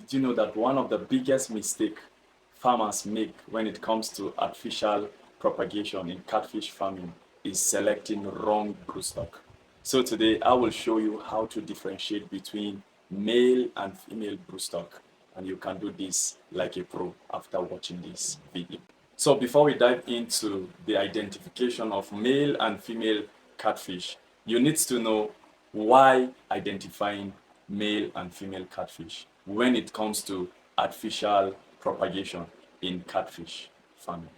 Did you know that one of the biggest mistake farmers make when it comes to artificial propagation in catfish farming is selecting wrong broodstock? So today I will show you how to differentiate between male and female broodstock, and you can do this like a pro after watching this video. So before we dive into the identification of male and female catfish, you need to know why identifying male and female catfish when it comes to artificial propagation in catfish farming.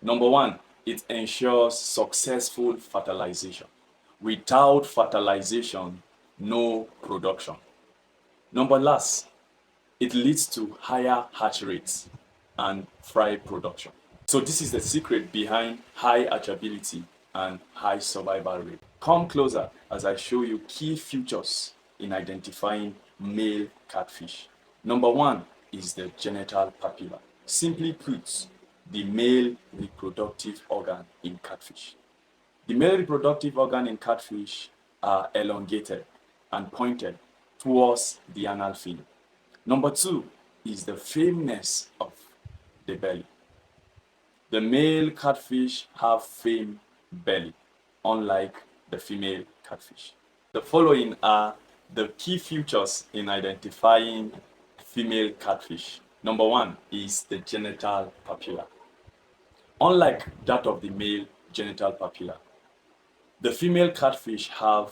Number one, it ensures successful fertilization. Without fertilization, no production. Number last, it leads to higher hatch rates and fry production. So this is the secret behind high hatchability and high survival rate. Come closer as I show you key features in identifying male catfish. Number one is the genital papilla. Simply put, the male reproductive organ in catfish. The male reproductive organ in catfish are elongated and pointed towards the anal fin. Number two is the firmness of the belly. The male catfish have firm belly, unlike the female catfish. The following are the key features in identifying female catfish. Number one is the genital papilla. Unlike that of the male genital papilla, the female catfish have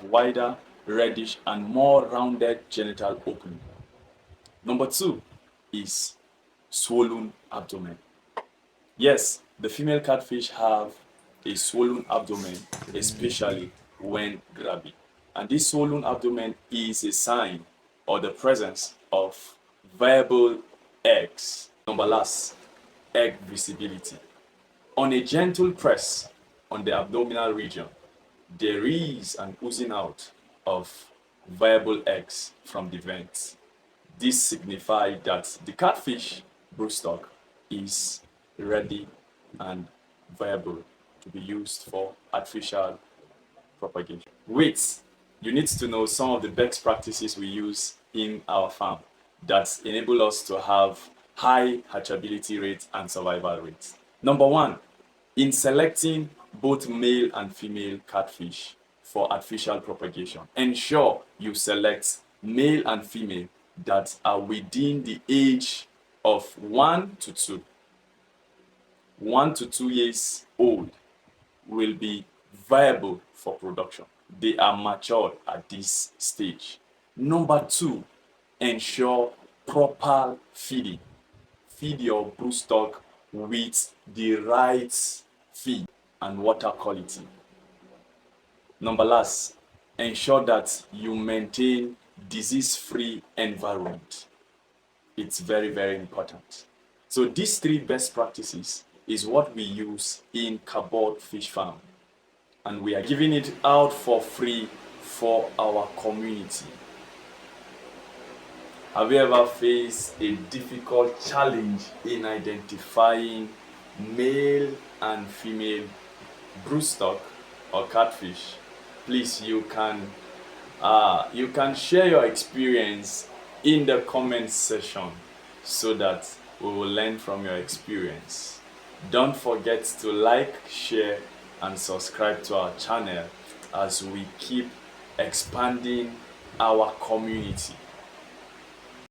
wider, reddish, and more rounded genital opening. Number two is swollen abdomen. Yes, the female catfish have a swollen abdomen, especially when grabbing. And this swollen abdomen is a sign or the presence of viable eggs. Number last, egg visibility. On a gentle press on the abdominal region, there is an oozing out of viable eggs from the vents. This signifies that the catfish broodstock is ready and viable to be used for artificial propagation. Wait, you need to know some of the best practices we use in our farm that enable us to have high hatchability rates and survival rates. Number one, in selecting both male and female catfish for artificial propagation, ensure you select male and female that are within the age of 1 to 2. 1 to 2 years old will be viable for production. They are matured at this stage. Number two, ensure proper feeding. Feed your broodstock with the right feed and water quality. Number last, ensure that you maintain disease-free environment. It's very, very important. So these three best practices is what we use in Cabot Fish Farm, and we are giving it out for free for our community. Have you ever faced a difficult challenge in identifying male and female broodstock or catfish? Please, you can share your experience in the comment section so that we will learn from your experience. Don't forget to like, share, and subscribe to our channel as we keep expanding our community.